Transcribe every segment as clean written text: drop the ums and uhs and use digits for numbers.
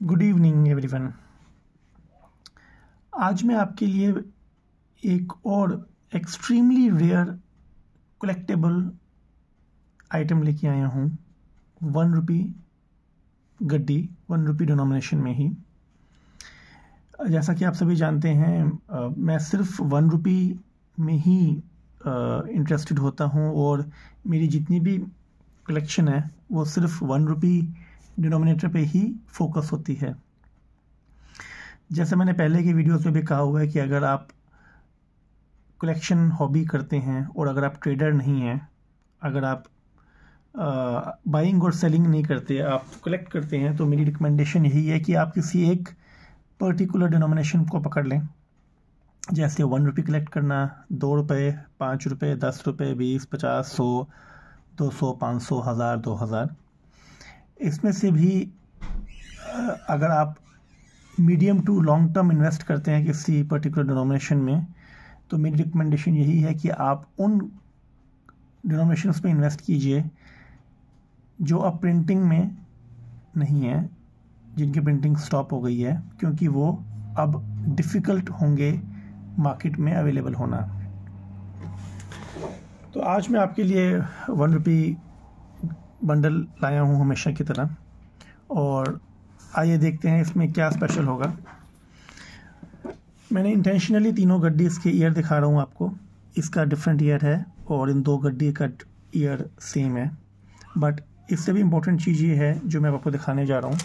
Good evening everyone. आज मैं आपके लिए एक और एक्सट्रीमली रेयर कलेक्टेबल आइटम लेके आया हूँ। 1 रुपी गड्डी, 1 रुपी डिनोमिनेशन में ही। जैसा कि आप सभी जानते हैं, मैं सिर्फ 1 रुपी में ही इंटरेस्टेड होता हूँ और मेरी जितनी भी कलेक्शन है वो सिर्फ 1 रुपी डिनोमिनेटर पे ही फोकस होती है। जैसे मैंने पहले की वीडियोस में भी कहा हुआ है कि अगर आप कलेक्शन हॉबी करते हैं और अगर आप ट्रेडर नहीं हैं, अगर आप बाइंग और सेलिंग नहीं करते, आप कलेक्ट करते हैं, तो मेरी रिकमेंडेशन यही है कि आप किसी एक पर्टिकुलर डिनोमिनेशन को पकड़ लें। जैसे 1 रुपी कलेक्ट करना, 2 रुपये, 5 रुपये, 10 रुपये, 20, 50, 100, 200, 500, 1000, 2000। इसमें से भी अगर आप medium to long term invest करते हैं किसी पर्टिकुलर डिनोमिनेशन में, तो मेरी रिकमेंडेशन यही है कि आप उन डिनोमिनेशंस पे इन्वेस्ट कीजिए जो अब प्रिंटिंग में नहीं है, जिनकी प्रिंटिंग स्टॉप हो गई है, क्योंकि वो अब डिफ़िकल्ट होंगे मार्केट में अवेलेबल होना। तो आज मैं आपके लिए 1 रुपी बंडल लाया हूँ हमेशा की तरह, और आइए देखते हैं इसमें क्या स्पेशल होगा। मैंने इंटेंशनली तीनों गड्डीज़ के ईयर दिखा रहा हूँ आपको। इसका डिफरेंट ईयर है और इन 2 गड्डी का ईयर सेम है, बट इससे भी इम्पोर्टेंट चीज़ ये है जो मैं आपको दिखाने जा रहा हूँ।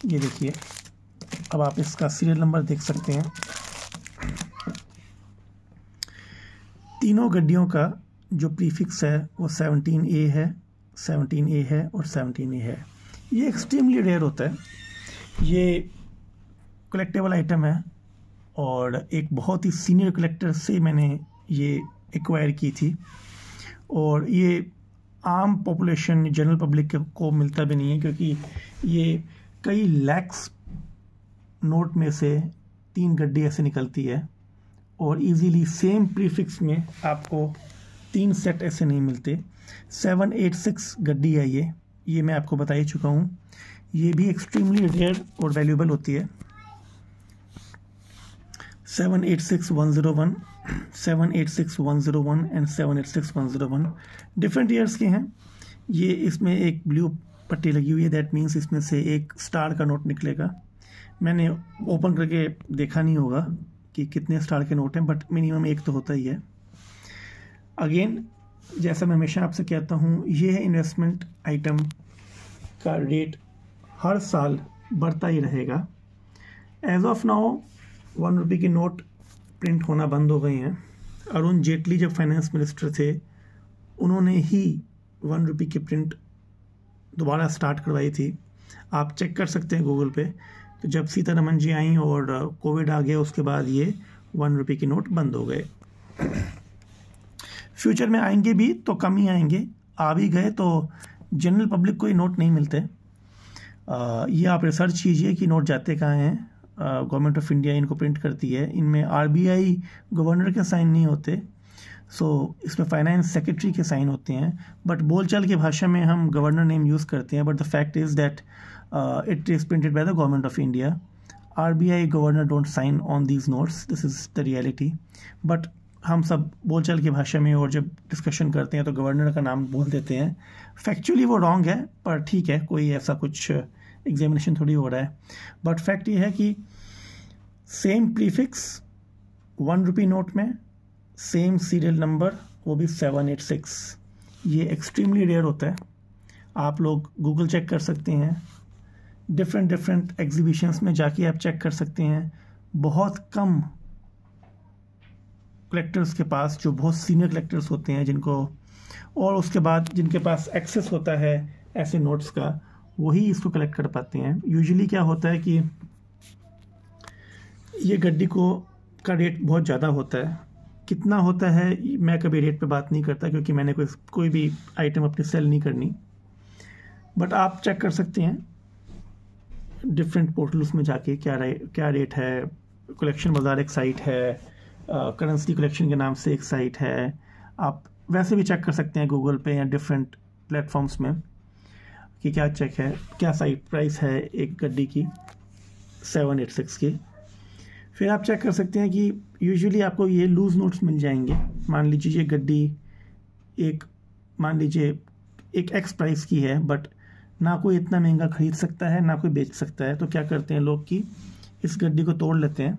ये देखिए, अब आप इसका सीरियल नंबर देख सकते हैं। तीनों गड्डियों का जो प्रीफिक्स है वो 17A है, 17A है और 17A है। ये एक्सट्रीमली रेयर होता है। ये कलेक्टेबल आइटम है और एक बहुत ही सीनियर कलेक्टर से मैंने ये एक्वायर की थी, और ये आम पॉपुलेशन, जनरल पब्लिक को मिलता भी नहीं है, क्योंकि ये कई लैक्स नोट में से 3 गड्डी ऐसे निकलती है, और इजीली सेम प्रीफिक्स में आपको 3 सेट ऐसे नहीं मिलते। 786 गड्डी है ये मैं आपको बता ही चुका हूँ। ये भी एक्सट्रीमली रेयर और वैल्यूएबल होती है। 786101, 786101 एंड 786101 डिफरेंट ईयर्स के हैं। ये इसमें एक ब्लू पट्टी लगी हुई है, दैट मीन्स इसमें से एक स्टार का नोट निकलेगा। मैंने ओपन करके देखा नहीं होगा कि कितने स्टार के नोट हैं, बट मिनिमम एक तो होता ही है। अगेन, जैसा मैं हमेशा आपसे कहता हूँ, ये है इन्वेस्टमेंट आइटम का रेट हर साल बढ़ता ही रहेगा। एज ऑफ नाउ 1 रुपी के नोट प्रिंट होना बंद हो गए हैं। अरुण जेटली जब फाइनेंस मिनिस्टर थे, उन्होंने ही 1 रुपी की प्रिंट दोबारा स्टार्ट करवाई थी। आप चेक कर सकते हैं गूगल पे। तो जब सीतारमन जी आई और कोविड आ गया, उसके बाद ये 1 रुपी के नोट बंद हो गए। फ्यूचर में आएंगे भी तो कम ही आएंगे, आ भी गए तो जनरल पब्लिक को ये नोट नहीं मिलते। ये आप रिसर्च कीजिए कि नोट जाते कहाँ हैं। गवर्नमेंट ऑफ इंडिया इनको प्रिंट करती है। इनमें RBI गवर्नर के साइन नहीं होते, सो इसमें फाइनेंस सेक्रेटरी के साइन होते हैं। बट बोलचाल की भाषा में हम गवर्नर नेम यूज़ करते हैं, but the fact is that it is printed by the government of India. RBI governor don't sign on these notes, this is the reality. But हम सब बोलचाल की भाषा में और जब डिस्कशन करते हैं तो गवर्नर का नाम बोल देते हैं। फैक्चुअली वो रॉन्ग है, पर ठीक है, कोई ऐसा कुछ एग्जामिनेशन थोड़ी हो रहा है। बट फैक्ट ये है कि सेम प्रीफिक्स 1 रुपी नोट में, सेम सीरियल नंबर, वो भी 786। ये एक्सट्रीमली रेयर होता है। आप लोग गूगल चेक कर सकते हैं, डिफरेंट एग्जीबिशंस में जाके आप चेक कर सकते हैं। बहुत कम कलेक्टर्स के पास, जो बहुत सीनियर कलेक्टर्स होते हैं, जिनको, और उसके बाद जिनके पास एक्सेस होता है ऐसे नोट्स का, वही इसको कलेक्ट कर पाते हैं। यूजुअली क्या होता है कि ये गड्डी का रेट बहुत ज़्यादा होता है। कितना होता है मैं कभी रेट पे बात नहीं करता, क्योंकि मैंने कोई भी आइटम अपनी सेल नहीं करनी। बट आप चेक कर सकते हैं डिफरेंट पोर्टल्स में जाके क्या रेट है। कलेक्शन बाजार एक साइट है, करेंसी कलेक्शन के नाम से एक साइट है। आप वैसे भी चेक कर सकते हैं गूगल पे या डिफरेंट प्लेटफॉर्म्स में। कि क्या चेक है, क्या साइट प्राइस है एक गड्डी की 786 की। फिर आप चेक कर सकते हैं कि यूजुअली आपको ये लूज़ नोट्स मिल जाएंगे। मान लीजिए ये गड्डी मान लीजिए एक एक्स प्राइस की है, बट ना कोई इतना महंगा खरीद सकता है ना कोई बेच सकता है। तो क्या करते हैं लोग कि इस गड्डी को तोड़ लेते हैं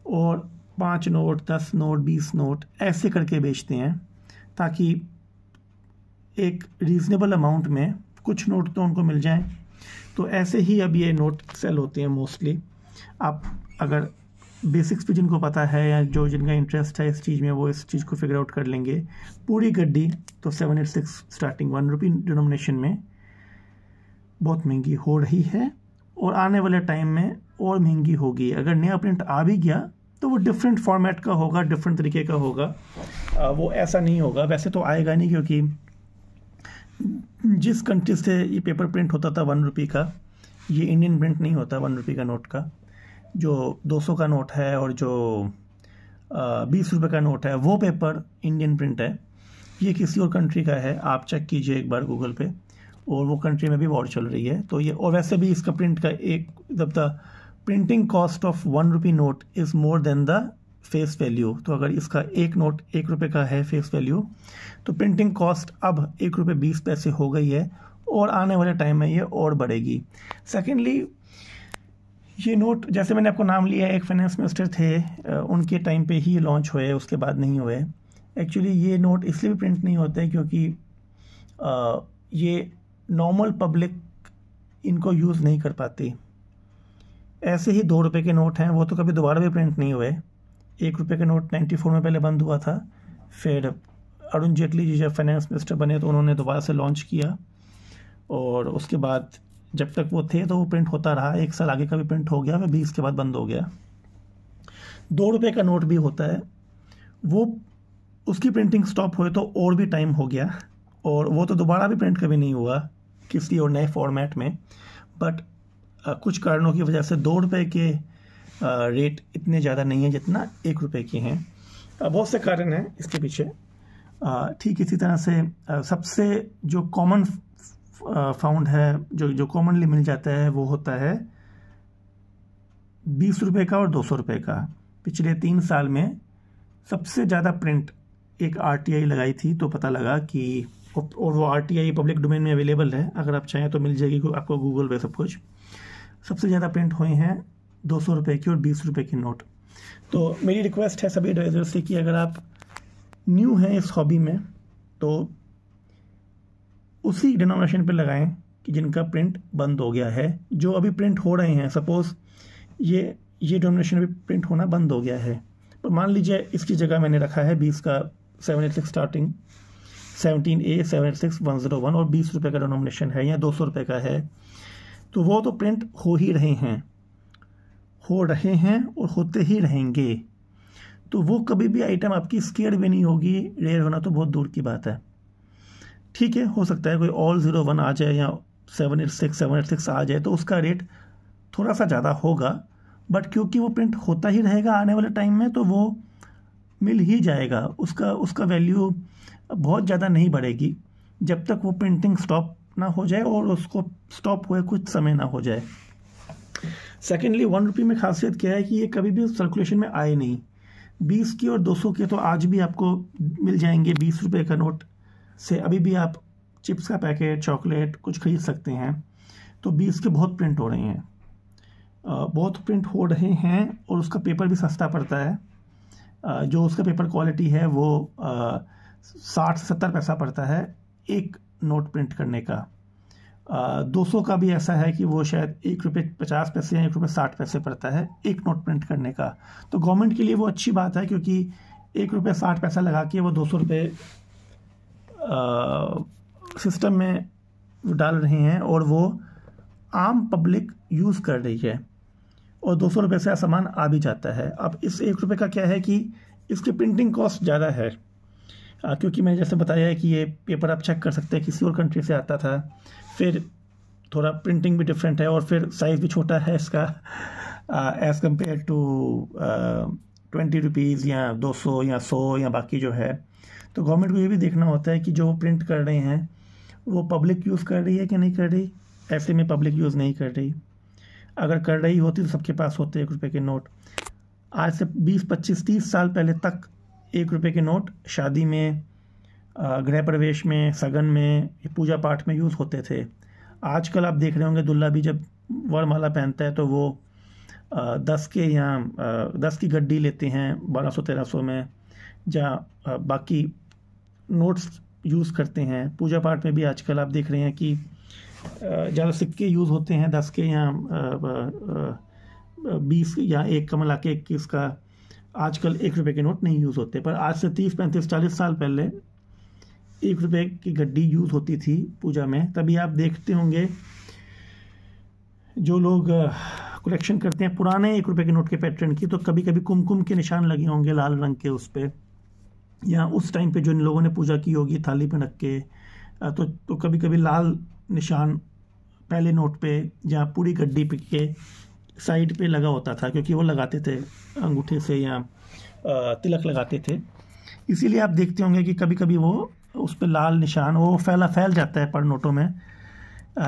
और 5 नोट 10 नोट 20 नोट ऐसे करके बेचते हैं, ताकि एक रीज़नेबल अमाउंट में कुछ नोट तो उनको मिल जाएं। तो ऐसे ही अब ये नोट सेल होते हैं मोस्टली। आप अगर बेसिक्स भी जिनको पता है या जो जिनका इंटरेस्ट है इस चीज़ में, वो इस चीज़ को फिगर आउट कर लेंगे। पूरी गड्डी तो 786 स्टार्टिंग 1 रुपी डिनोमिनेशन में बहुत महंगी हो रही है और आने वाले टाइम में और महंगी होगी। अगर नया प्रिंट आ भी गया तो वो डिफरेंट फॉर्मेट का होगा, डिफरेंट तरीके का होगा, वो ऐसा नहीं होगा। वैसे तो आएगा नहीं, क्योंकि जिस कंट्री से ये पेपर प्रिंट होता था 1 रुपी का, ये इंडियन प्रिंट नहीं होता 1 रुपी का नोट का। जो 200 का नोट है और जो 20 रुपये का नोट है वो पेपर इंडियन प्रिंट है, ये किसी और कंट्री का है। आप चेक कीजिए एक बार गूगल पे, और वो कंट्री में भी वॉर चल रही है। तो ये, और वैसे भी इसका प्रिंट का एक, जब the printing cost of 1 rupee note is more than the face value. तो अगर इसका एक नोट 1 रुपये का है फेस वैल्यू, तो प्रिंटिंग कॉस्ट अब 1 रुपये 20 पैसे हो गई है और आने वाले टाइम में ये और बढ़ेगी। सेकेंडली, ये नोट जैसे मैंने आपको नाम लिया, एक फाइनेंस मिनिस्टर थे, उनके टाइम पे ही लॉन्च हुए, उसके बाद नहीं हुए। एक्चुअली ये नोट इसलिए भी प्रिंट नहीं होते क्योंकि ये नॉर्मल पब्लिक इनको यूज़ नहीं कर पाती। ऐसे ही 2 रुपये के नोट हैं, वो तो कभी दोबारा भी प्रिंट नहीं हुए। 1 रुपये का नोट 94 में पहले बंद हुआ था, फिर अरुण जेटली जी जब फाइनेंस मिनिस्टर बने तो उन्होंने दोबारा से लॉन्च किया, और उसके बाद जब तक वो थे तो वो प्रिंट होता रहा। 1 साल आगे का भी प्रिंट हो गया, फिर 20 के बाद बंद हो गया। 2 रुपये का नोट भी होता है, वो उसकी प्रिंटिंग स्टॉप हुए तो और भी टाइम हो गया, और वो तो दोबारा भी प्रिंट कभी नहीं हुआ किसी और नए फॉर्मेट में। बट कुछ कारणों की वजह से 2 रुपये के रेट इतने ज़्यादा नहीं है जितना 1 रुपये के हैं। बहुत से कारण हैं इसके पीछे। ठीक इसी तरह से सबसे जो कॉमन फाउंड है, जो कॉमनली मिल जाता है, वो होता है 20 रुपये का और 200 रुपये का। पिछले 3 साल में सबसे ज़्यादा प्रिंट एक RTI लगाई थी, तो पता लगा कि, और वो RTI पब्लिक डोमेन में अवेलेबल है, अगर आप चाहें तो मिल जाएगी आपको गूगल पे सब कुछ। सबसे ज़्यादा प्रिंट हुए हैं 200 रुपये की और 20 रुपये के नोट। तो मेरी रिक्वेस्ट है सभी एडवाइजर्स से कि अगर आप न्यू हैं इस हॉबी में तो उसी डिनोमिनेशन पे लगाएं कि जिनका प्रिंट बंद हो गया है। जो अभी प्रिंट हो रहे हैं, सपोज़ ये डिनोमिनेशन अभी प्रिंट होना बंद हो गया है, पर मान लीजिए इसकी जगह मैंने रखा है 20 का 786 स्टार्टिंग 17A 786-101 और 20 रुपये का डिनोमिनेशन है या 200 रुपये का है, तो वो तो प्रिंट हो ही रहे हैं और होते ही रहेंगे। तो वो कभी भी आइटम आपकी स्केयर भी नहीं होगी, रेयर होना तो बहुत दूर की बात है। ठीक है, हो सकता है कोई ऑल 01 आ जाए या 786 आ जाए तो उसका रेट थोड़ा सा ज़्यादा होगा, बट क्योंकि वो प्रिंट होता ही रहेगा आने वाले टाइम में, तो वो मिल ही जाएगा। उसका वैल्यू बहुत ज़्यादा नहीं बढ़ेगी जब तक वो प्रिंटिंग स्टॉप ना हो जाए और उसको स्टॉप हुए कुछ समय ना हो जाए। सेकेंडली, 1 रुपये में खासियत क्या है कि ये कभी भी सर्कुलेशन में आए नहीं। 20 की और 200 के तो आज भी आपको मिल जाएंगे। 20 रुपये का नोट से अभी भी आप चिप्स का पैकेट, चॉकलेट कुछ खरीद सकते हैं। तो 20 के बहुत प्रिंट हो रहे हैं, और उसका पेपर भी सस्ता पड़ता है। जो उसका पेपर क्वालिटी है वो 60 से 70 पैसा पड़ता है एक नोट प्रिंट करने का। 200 का भी ऐसा है कि वो शायद 1 रुपये 50 पैसे या 1 रुपये 60 पैसे पड़ता है एक नोट प्रिंट करने का। तो गवर्नमेंट के लिए वो अच्छी बात है, क्योंकि 1 रुपये 60 पैसा लगा के वो 200 रुपये सिस्टम में डाल रहे हैं और वो आम पब्लिक यूज़ कर रही है, और 200 रुपये से सामान आ भी जाता है। अब इस 1 रुपये का क्या है कि इसकी प्रिंटिंग कॉस्ट ज़्यादा है, क्योंकि मैंने जैसे बताया है कि ये पेपर आप चेक कर सकते हैं किसी और कंट्री से आता था, फिर थोड़ा प्रिंटिंग भी डिफरेंट है और फिर साइज़ भी छोटा है इसका एज़ कम्पेयर टू 20 रुपीज़ या 200 या 100 या बाकी जो है। तो गवर्नमेंट को ये भी देखना होता है कि जो प्रिंट कर रहे हैं वो पब्लिक यूज़ कर रही है कि नहीं कर रही? ऐसे में पब्लिक यूज़ नहीं कर रही। अगर कर रही होती तो सबके पास होते 1 रुपये के नोट। आज से 20, 25, 30 साल पहले तक 1 रुपये के नोट शादी में, गृह प्रवेश में, सगन में, पूजा पाठ में यूज़ होते थे। आजकल आप देख रहे होंगे दुल्हा भी जब वरमाला पहनता है तो वो 10 की गड्डी लेते हैं 1200-1300 में, जहाँ बाकी नोट्स यूज़ करते हैं। पूजा पाठ में भी आजकल आप देख रहे हैं कि ज़्यादा सिक्के यूज़ होते हैं, 10 के या 20 या 1 का मिला के 21 का। आजकल 1 रुपये के नोट नहीं यूज़ होते, पर आज से 30, 35, 40 साल पहले 1 रुपये की गड्डी यूज़ होती थी पूजा में। तभी आप देखते होंगे जो लोग कलेक्शन करते हैं पुराने 1 रुपये के नोट के पैटर्न की, तो कभी कभी कुमकुम के निशान लगे होंगे लाल रंग के उस पर, या उस टाइम पे जो इन लोगों ने पूजा की होगी थाली पे रख के, तो कभी कभी लाल निशान पहले नोट पे जहाँ पूरी गड्डी पे के साइड पे लगा होता था, क्योंकि वो लगाते थे अंगूठे से या तिलक लगाते थे। इसीलिए आप देखते होंगे कि कभी कभी वो उस पर लाल निशान वो फैल जाता है पर नोटों में,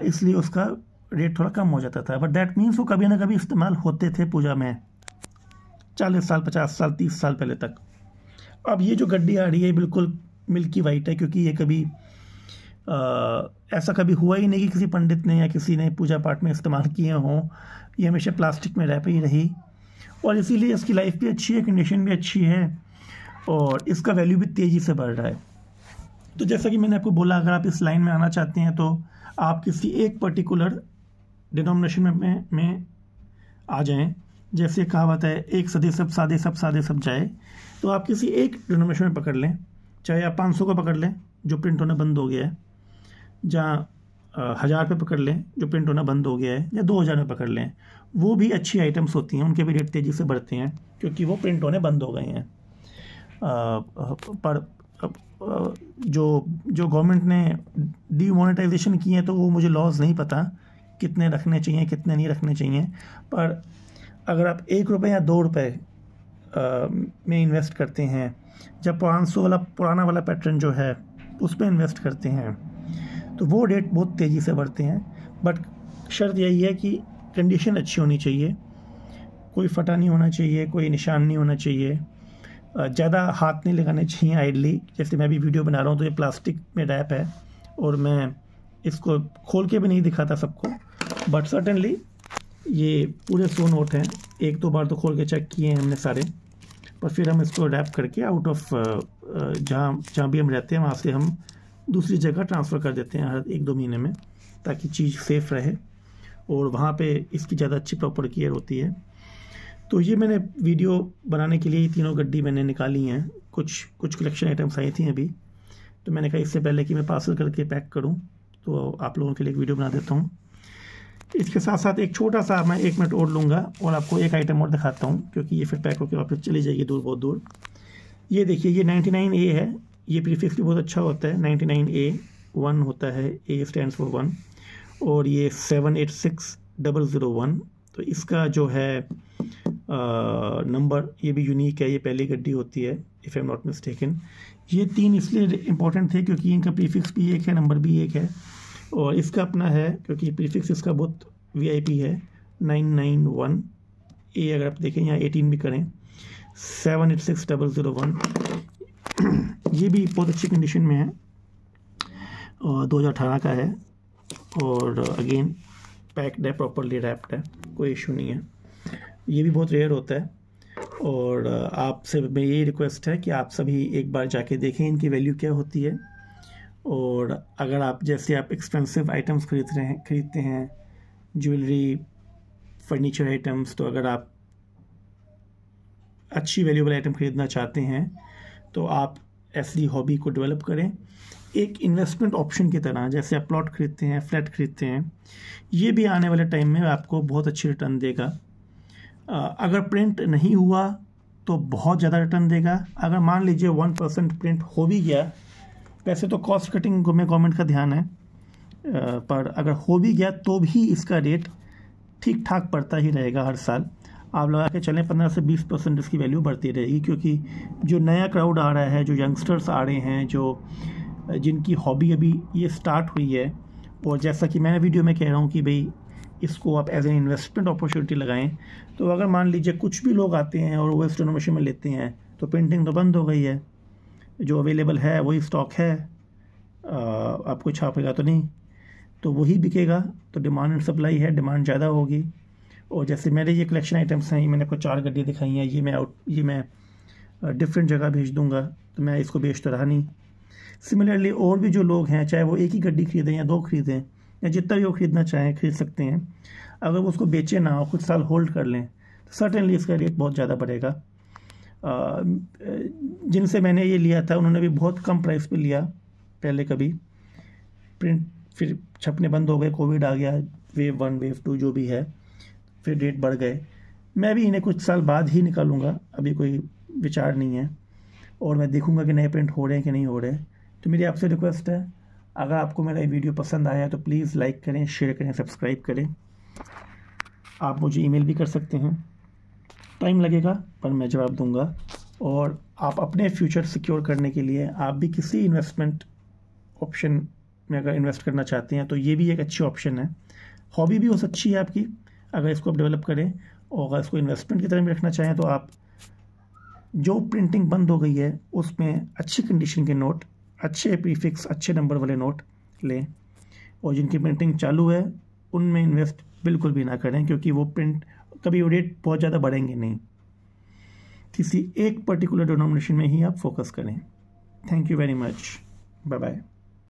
इसलिए उसका रेट थोड़ा कम हो जाता था। बट दैट मीन्स वो कभी ना कभी इस्तेमाल होते थे पूजा में 40 साल, 50 साल, 30 साल पहले तक। अब ये जो गड्डी आ रही है बिल्कुल मिल्की वाइट है, क्योंकि ये कभी ऐसा कभी हुआ ही नहीं कि किसी पंडित ने या किसी ने पूजा पाठ में इस्तेमाल किए हों। ये हमेशा प्लास्टिक में रह ही रही, और इसीलिए इसकी लाइफ भी अच्छी है, कंडीशन भी अच्छी है, और इसका वैल्यू भी तेज़ी से बढ़ रहा है। तो जैसा कि मैंने आपको बोला, अगर आप इस लाइन में आना चाहते हैं तो आप किसी एक पर्टिकुलर डिनोमिनेशन में आ जाएं। जैसे कहावत है, एक सदी सब सादे सब जाए, तो आप किसी एक डिनोमिनेशन में पकड़ लें। चाहे आप 500 को पकड़ लें जो प्रिंट होना बंद हो गया है, जहाँ 1000 पे पकड़ लें जो प्रिंट होना बंद हो गया है, या 2000 में पकड़ लें। वो भी अच्छी आइटम्स होती हैं, उनके भी रेट तेज़ी से बढ़ते हैं क्योंकि वो प्रिंट होने बंद हो गए हैं। पर जो गवर्नमेंट ने डीमोनेटाइजेशन किए हैं, तो वो मुझे लॉज नहीं पता कितने रखने चाहिए कितने नहीं रखने चाहिए। पर अगर आप 1 रुपये या 2 रुपये में इन्वेस्ट करते हैं, जब 500 वाला पुराना वाला पैटर्न जो है उस पर इन्वेस्ट करते हैं, तो वो रेट बहुत तेज़ी से बढ़ते हैं। बट शर्त यही है कि कंडीशन अच्छी होनी चाहिए, कोई फटा नहीं होना चाहिए, कोई निशान नहीं होना चाहिए, ज़्यादा हाथ नहीं लगाने चाहिए आइडली। जैसे मैं भी वीडियो बना रहा हूँ तो ये प्लास्टिक में रैप है और मैं इसको खोल के भी नहीं दिखाता सबको, बट सर्टेनली ये पूरे 100 नोट हैं। 1-2 बार तो खोल के चेक किए हैं हमने सारे, पर फिर हम इसको रैप करके आउट ऑफ जहाँ भी हम रहते हैं वहाँ से हम दूसरी जगह ट्रांसफ़र कर देते हैं हर 1-2 महीने में, ताकि चीज़ सेफ़ रहे और वहाँ पे इसकी ज़्यादा अच्छी प्रॉपर केयर होती है। तो ये मैंने वीडियो बनाने के लिए ये तीनों गड्डी मैंने निकाली हैं। कुछ कलेक्शन आइटम्स आई थी अभी, तो मैंने कहा इससे पहले कि मैं पार्सल करके पैक करूं, तो आप लोगों के लिए एक वीडियो बना देता हूं। इसके साथ साथ एक छोटा सा मैं 1 मिनट और लूँगा और आपको एक आइटम और दिखाता हूँ, क्योंकि ये फिर पैक होकर वापस चली जाएगी बहुत दूर। ये देखिए, ये 99A है। ये प्रीफिक्स भी बहुत अच्छा होता है। 99A 1 होता है, A स्टैंड्स फॉर 1, और ये 786001। तो इसका जो है नंबर ये भी यूनिक है, ये पहली गड्डी होती है if I am not mistaken. ये 3 इसलिए इम्पोर्टेंट थे क्योंकि इनका प्रीफिक्स भी एक है, नंबर भी एक है, और इसका अपना है क्योंकि प्रीफिक्स इसका बहुत VIP है। 991A अगर आप देखें, यहाँ 18 भी करें, 786001। ये भी बहुत अच्छी कंडीशन में है और 2018 का है, और अगेन पैक्ड है, प्रॉपरली रैप्ड है, कोई इशू नहीं है। ये भी बहुत रेयर होता है, और आपसे मैं यही रिक्वेस्ट है कि आप सभी एक बार जाके देखें इनकी वैल्यू क्या होती है। और अगर आप जैसे आप एक्सपेंसिव आइटम्स खरीदते हैं, ज्वेलरी, फर्नीचर आइटम्स, तो अगर आप अच्छी वैल्यूएबल आइटम खरीदना चाहते हैं तो आप ऐसी हॉबी को डेवलप करें एक इन्वेस्टमेंट ऑप्शन की तरह। जैसे आप प्लॉट खरीदते हैं, फ्लैट खरीदते हैं, ये भी आने वाले टाइम में आपको बहुत अच्छी रिटर्न देगा। अगर प्रिंट नहीं हुआ तो बहुत ज़्यादा रिटर्न देगा। अगर मान लीजिए 1% प्रिंट हो भी गया, वैसे तो कॉस्ट कटिंग में गवर्नमेंट का ध्यान है, पर अगर हो भी गया तो भी इसका रेट ठीक ठाक बढ़ता ही रहेगा हर साल। आप लगा के चलें 15 से 20% इसकी वैल्यू बढ़ती रहेगी, क्योंकि जो नया क्राउड आ रहा है, जो यंगस्टर्स आ रहे हैं, जो जिनकी हॉबी अभी ये स्टार्ट हुई है, और जैसा कि मैं वीडियो में कह रहा हूँ कि भाई इसको आप एज एन इन्वेस्टमेंट अपॉर्चुनिटी लगाएं। तो अगर मान लीजिए कुछ भी लोग आते हैं और वो स्टेनोमेशन में लेते हैं तो प्रिंटिंग तो बंद हो गई है, जो अवेलेबल है वही स्टॉक है, आपको छापेगा तो नहीं, तो वही बिकेगा। तो डिमांड एंड सप्लाई है, डिमांड ज़्यादा होगी। और जैसे मेरे ये कलेक्शन आइटम्स हैं, ये मैंने आपको 4 गड्डी दिखाई हैं, ये मैं डिफरेंट जगह भेज दूंगा, तो मैं इसको बेच तो रहा नहीं। सिमिलरली और भी जो लोग हैं, चाहे वो एक ही गड्डी खरीदें या 2 खरीदें या जितना भी वो खरीदना चाहें खरीद सकते हैं। अगर वो उसको बेचे ना और कुछ साल होल्ड कर लें तो सर्टेनली इसका रेट बहुत ज़्यादा बढ़ेगा। जिनसे मैंने ये लिया था उन्होंने भी बहुत कम प्राइस पे लिया पहले, कभी प्रिंट फिर छपने बंद हो गए, कोविड आ गया, वेव 1 वेव 2 जो भी है, फिर रेट बढ़ गए। मैं भी इन्हें कुछ साल बाद ही निकालूंगा, अभी कोई विचार नहीं है, और मैं देखूंगा कि नए प्रिंट हो रहे हैं कि नहीं हो रहे। तो मेरी आपसे रिक्वेस्ट है, अगर आपको मेरा ये वीडियो पसंद आया तो प्लीज़ लाइक करें, शेयर करें, सब्सक्राइब करें। आप मुझे ईमेल भी कर सकते हैं, टाइम लगेगा पर मैं जवाब दूंगा। और आप अपने फ्यूचर सिक्योर करने के लिए आप भी किसी इन्वेस्टमेंट ऑप्शन में अगर इन्वेस्ट करना चाहते हैं तो ये भी एक अच्छी ऑप्शन है। हॉबी भी हो अच्छी है आपकी अगर इसको आप डेवलप करें, और अगर इसको इन्वेस्टमेंट की तरह भी रखना चाहें तो आप जो प्रिंटिंग बंद हो गई है उसमें अच्छी कंडीशन के नोट, अच्छे प्रीफिक्स, अच्छे नंबर वाले नोट लें, और जिनकी प्रिंटिंग चालू है उनमें इन्वेस्ट बिल्कुल भी ना करें, क्योंकि वो प्रिंट कभी रेट बहुत ज़्यादा बढ़ेंगे नहीं। किसी एक पर्टिकुलर डिनोमिनेशन में ही आप फोकस करें। Thank you very much, bye bye.